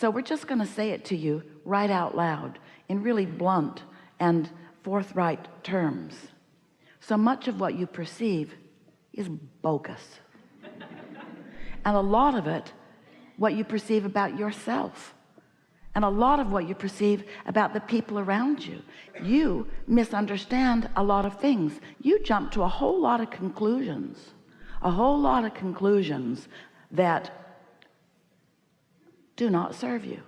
So we're just going to say it to you right out loud in really blunt and forthright terms. So much of what you perceive is bogus. And a lot of it, what you perceive about yourself, and a lot of what you perceive about the people around you. You misunderstand a lot of things. You jump to a whole lot of conclusions that do not serve you.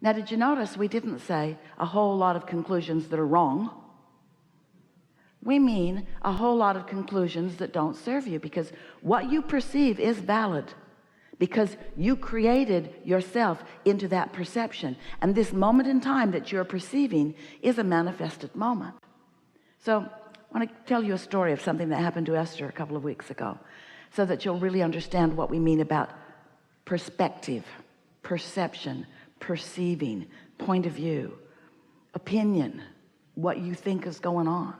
Now, did you notice we didn't say a whole lot of conclusions that are wrong? We mean a whole lot of conclusions that don't serve you, because what you perceive is valid, because you created yourself into that perception, and this moment in time that you're perceiving is a manifested moment. So I want to tell you a story of something that happened to Esther a couple of weeks ago, so that you'll really understand what we mean about perspective, perception, perceiving, point of view, opinion, what you think is going on.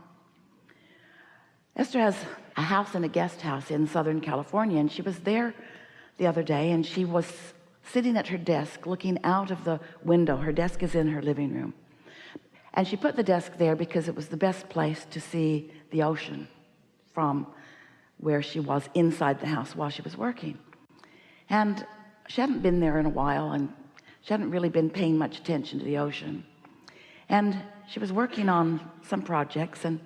Esther has a house and a guest house in Southern California, and she was there the other day, and she was sitting at her desk looking out of the window. Her desk is in her living room, and she put the desk there because it was the best place to see the ocean from where she was inside the house while she was working. And she hadn't been there in a while, and she hadn't really been paying much attention to the ocean. And she was working on some projects, and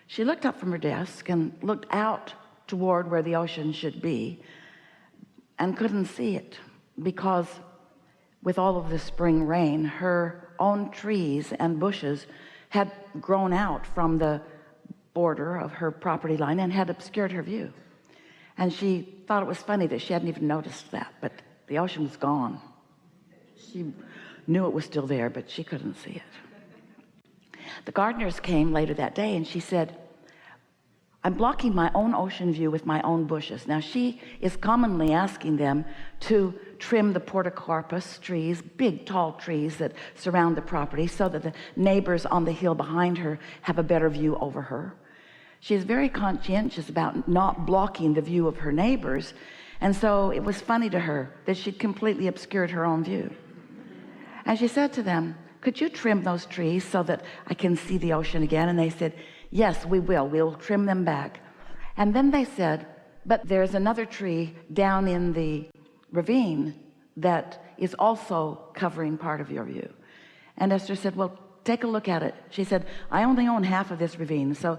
she looked up from her desk and looked out toward where the ocean should be, and couldn't see it, because with all of the spring rain, her own trees and bushes had grown out from the border of her property line and had obscured her view. And she thought it was funny that she hadn't even noticed that, but the ocean was gone. She knew it was still there, but she couldn't see it. The gardeners came later that day, and she said, I'm blocking my own ocean view with my own bushes. Now, she is commonly asking them to trim the portocarpus trees, big tall trees that surround the property, so that the neighbors on the hill behind her have a better view over her. She is very conscientious about not blocking the view of her neighbors, and so it was funny to her that she'd completely obscured her own view. And she said to them, could you trim those trees so that I can see the ocean again? And they said, yes, we will. We'll trim them back. And then they said, but there's another tree down in the ravine that is also covering part of your view. And Esther said, well, take a look at it. She said, I only own half of this ravine, so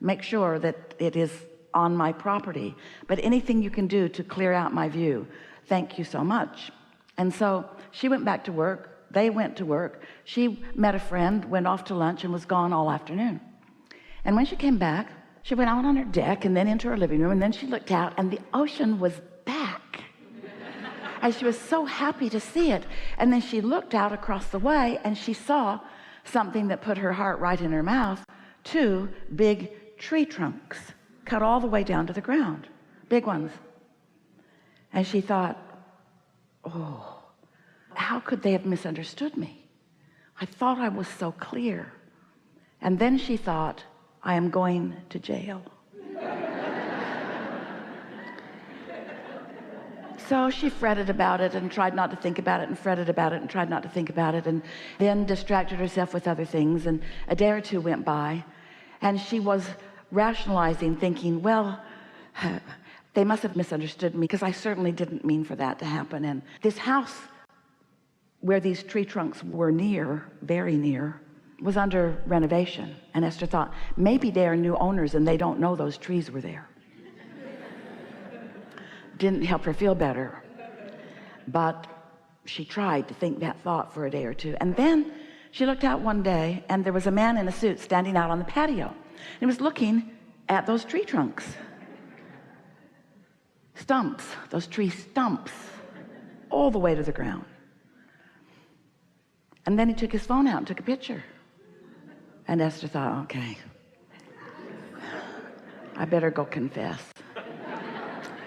make sure that it is on my property. But anything you can do to clear out my view, thank you so much. And so she went back to work. They went to work. She met a friend, went off to lunch, and was gone all afternoon. And when she came back, she went out on her deck and then into her living room, and then she looked out, and the ocean was back. And she was so happy to see it. And then she looked out across the way, and she saw something that put her heart right in her mouth: 2 big tree trunks cut all the way down to the ground, big ones. And she thought, oh, how could they have misunderstood me? I thought I was so clear. And then she thought, I am going to jail. So she fretted about it and tried not to think about it, and fretted about it and tried not to think about it, and then distracted herself with other things. And a day or two went by, and she was rationalizing, thinking, well, they must have misunderstood me, because I certainly didn't mean for that to happen. And this house where these tree trunks were near, very near, was under renovation. And Esther thought, maybe they are new owners and they don't know those trees were there. Didn't help her feel better, but she tried to think that thought for a day or two. And then she looked out one day, and there was a man in a suit standing out on the patio, and he was looking at those tree trunks, stumps, those tree stumps, all the way to the ground. And then he took his phone out and took a picture. And Esther thought, okay, I better go confess.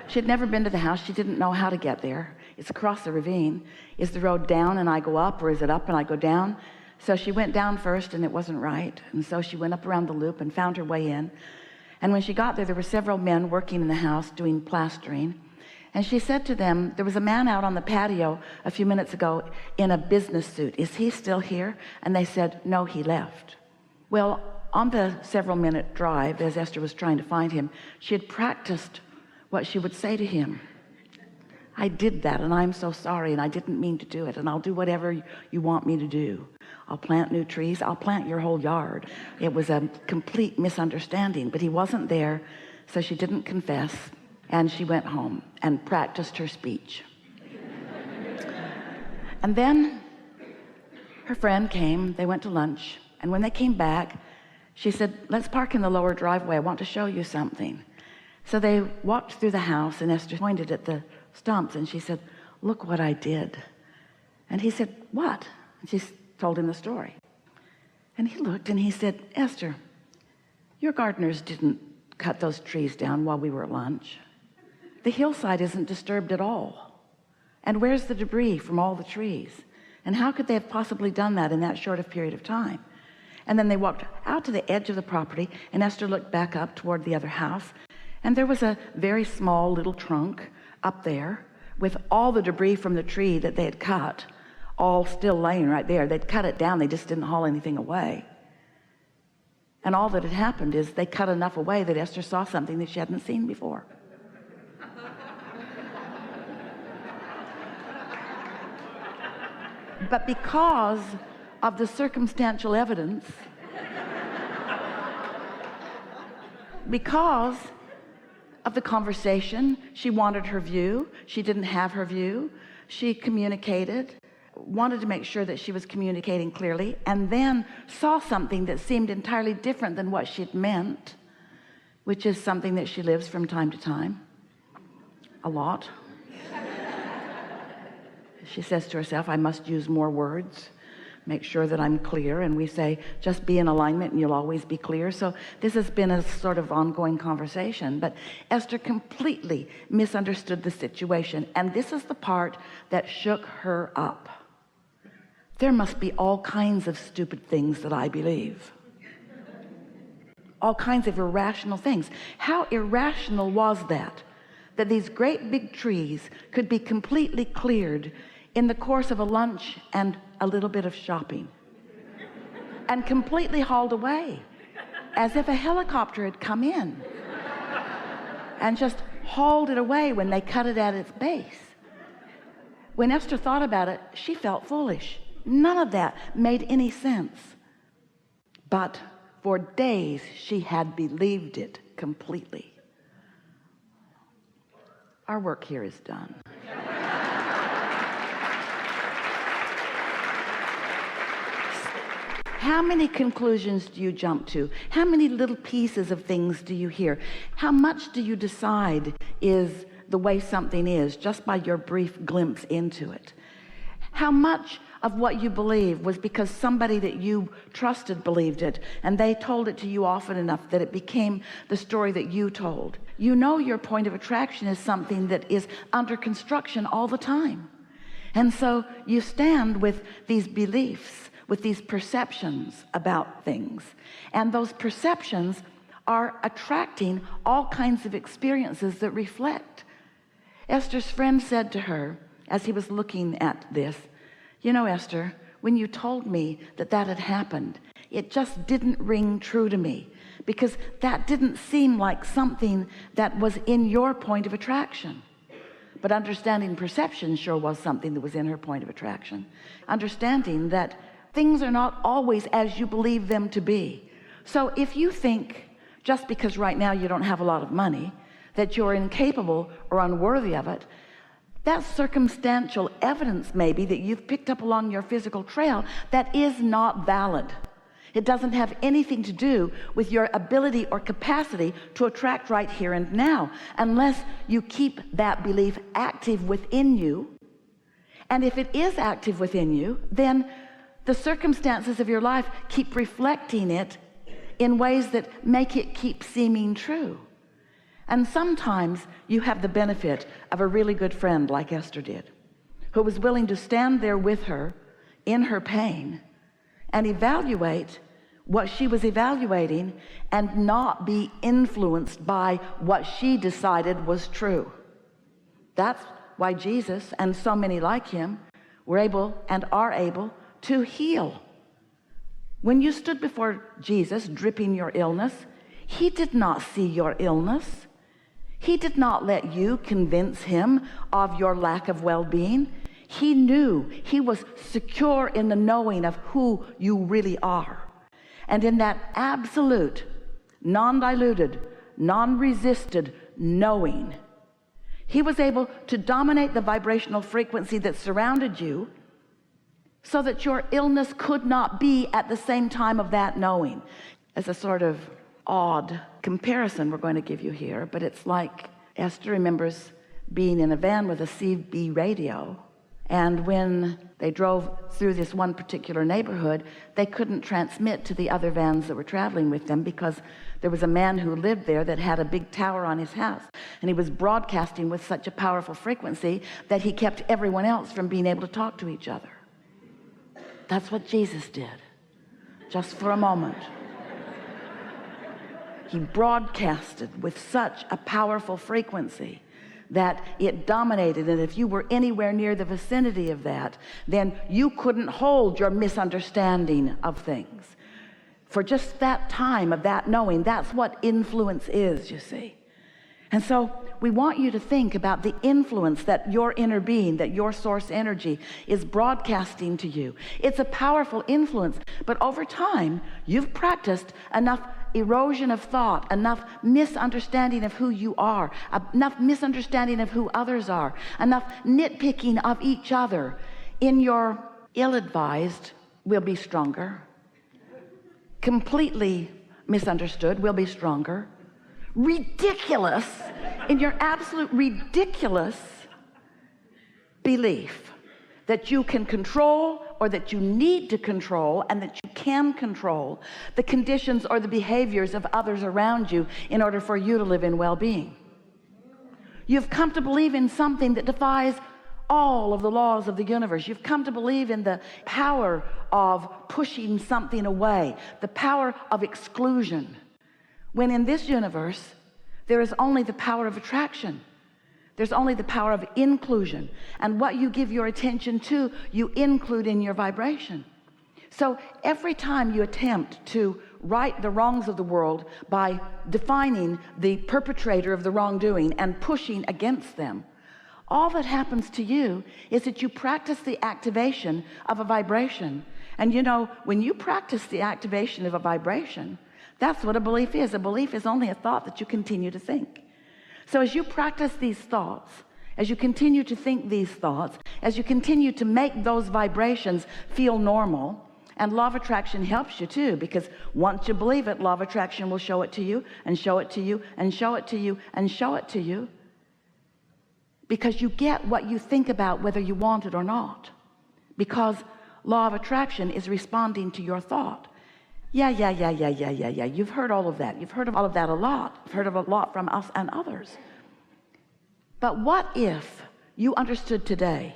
She had never been to the house. She didn't know how to get there. It's across the ravine. Is the road down and I go up, or is it up and I go down? So she went down first, and it wasn't right. And so she went up around the loop and found her way in. And when she got there, there were several men working in the house doing plastering. And she said to them, there was a man out on the patio a few minutes ago in a business suit. Is he still here? And they said, no, he left. Well, on the several-minute drive, as Esther was trying to find him, she had practiced what she would say to him. I did that, and I'm so sorry, and I didn't mean to do it, and I'll do whatever you want me to do. I'll plant new trees. I'll plant your whole yard. It was a complete misunderstanding, but he wasn't there, so she didn't confess, and she went home and practiced her speech. And then her friend came. They went to lunch, and when they came back, she said, let's park in the lower driveway. I want to show you something. So they walked through the house, and Esther pointed at the stumps, and she said, look what I did. And he said, what? And she told him the story. And he looked and he said, Esther, your gardeners didn't cut those trees down while we were at lunch. The hillside isn't disturbed at all. And where's the debris from all the trees? And how could they have possibly done that in that short of period of time? And then they walked out to the edge of the property, and Esther looked back up toward the other house, and there was a very small little trunk up there with all the debris from the tree that they had cut all still laying right there. They'd cut it down, they just didn't haul anything away. And all that had happened is they cut enough away that Esther saw something that she hadn't seen before. But because of the circumstantial evidence, because of the conversation, she wanted her view. She didn't have her view. She communicated, wanted to make sure that she was communicating clearly, and then saw something that seemed entirely different than what she'd meant, which is something that she lives from time to time, a lot. She says to herself, I must use more words, make sure that I'm clear. And we say, just be in alignment and you'll always be clear. So this has been a sort of ongoing conversation, but Esther completely misunderstood the situation. And this is the part that shook her up. There must be all kinds of stupid things that I believe. All kinds of irrational things. How irrational was that? That these great big trees could be completely cleared in the course of a lunch and a little bit of shopping, and completely hauled away, as if a helicopter had come in and just hauled it away when they cut it at its base. When Esther thought about it, she felt foolish. None of that made any sense. But for days, she had believed it completely. Our work here is done. How many conclusions do you jump to? How many little pieces of things do you hear? How much do you decide is the way something is just by your brief glimpse into it? How much of what you believe was because somebody that you trusted believed it, and they told it to you often enough that it became the story that you told? You know your point of attraction is something that is under construction all the time. And so you stand with these beliefs, with these perceptions about things. And those perceptions are attracting all kinds of experiences that reflect. Esther's friend said to her, as he was looking at this, you know, Esther, when you told me that that had happened, it just didn't ring true to me, because that didn't seem like something that was in your point of attraction. But understanding perception sure was something that was in her point of attraction. Understanding that things are not always as you believe them to be. So if you think, just because right now you don't have a lot of money, that you're incapable or unworthy of it, that's circumstantial evidence maybe that you've picked up along your physical trail that is not valid. It doesn't have anything to do with your ability or capacity to attract right here and now, unless you keep that belief active within you. And if it is active within you, then the circumstances of your life keep reflecting it in ways that make it keep seeming true. And sometimes you have the benefit of a really good friend like Esther did, who was willing to stand there with her in her pain and evaluate what she was evaluating and not be influenced by what she decided was true. That's why Jesus and so many like him were able and are able to heal. When you stood before Jesus dripping your illness, he did not see your illness. He did not let you convince him of your lack of well-being. He knew, he was secure in the knowing of who you really are. And in that absolute, non-diluted, non-resisted knowing, he was able to dominate the vibrational frequency that surrounded you so that your illness could not be at the same time of that knowing. As a sort of odd comparison we're going to give you here, but it's like Esther remembers being in a van with a CB radio, and when they drove through this one particular neighborhood, they couldn't transmit to the other vans that were traveling with them because there was a man who lived there that had a big tower on his house, and he was broadcasting with such a powerful frequency that he kept everyone else from being able to talk to each other. That's what Jesus did, just for a moment. He broadcasted with such a powerful frequency that it dominated, and if you were anywhere near the vicinity of that, then you couldn't hold your misunderstanding of things. For just that time of that knowing, that's what influence is, you see. And so we want you to think about the influence that your inner being, that your source energy is broadcasting to you. It's a powerful influence, but over time, you've practiced enough erosion of thought, enough misunderstanding of who you are, enough misunderstanding of who others are, enough nitpicking of each other. In your ill-advised, we'll be stronger. Completely misunderstood, we'll be stronger. Ridiculous, in your absolute ridiculous belief that you can control, or that you need to control, and that you can control the conditions or the behaviors of others around you in order for you to live in well-being. You've come to believe in something that defies all of the laws of the universe. You've come to believe in the power of pushing something away, the power of exclusion, when in this universe there is only the power of attraction. There's only the power of inclusion, and what you give your attention to, you include in your vibration. So every time you attempt to right the wrongs of the world by defining the perpetrator of the wrongdoing and pushing against them, all that happens to you is that you practice the activation of a vibration. And you know, when you practice the activation of a vibration, that's what a belief is. A belief is only a thought that you continue to think. So as you practice these thoughts, as you continue to think these thoughts, as you continue to make those vibrations feel normal, and law of attraction helps you too, because once you believe it, law of attraction will show it to you, and show it to you, and show it to you, and show it to you, because you get what you think about whether you want it or not, because law of attraction is responding to your thought. Yeah. You've heard all of that. You've heard of all of that a lot. You've heard of a lot from us and others. But what if you understood today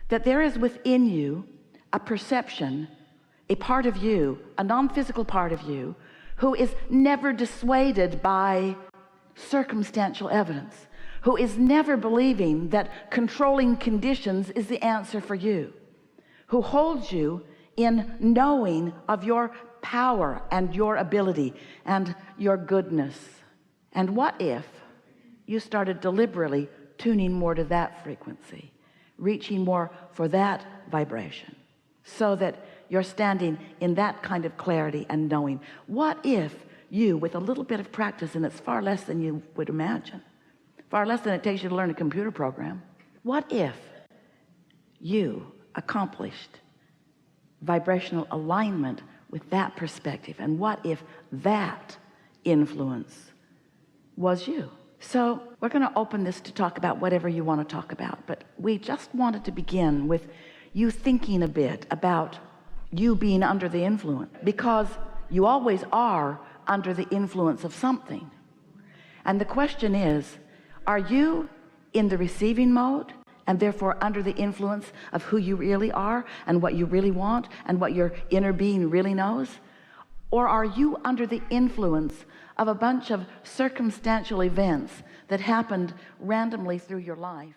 that there is within you a perception, a part of you, a non-physical part of you, who is never dissuaded by circumstantial evidence, who is never believing that controlling conditions is the answer for you, who holds you in knowing of your power and your ability and your goodness. And what if you started deliberately tuning more to that frequency, reaching more for that vibration, so that you're standing in that kind of clarity and knowing? What if you, with a little bit of practice, and it's far less than you would imagine, far less than it takes you to learn a computer program, what if you accomplished vibrational alignment with that perspective? And what if that influence was you? So we're going to open this to talk about whatever you want to talk about, but we just wanted to begin with you thinking a bit about you being under the influence, because you always are under the influence of something. And the question is, are you in the receiving mode and therefore under the influence of who you really are and what you really want and what your inner being really knows? Or are you under the influence of a bunch of circumstantial events that happened randomly through your life?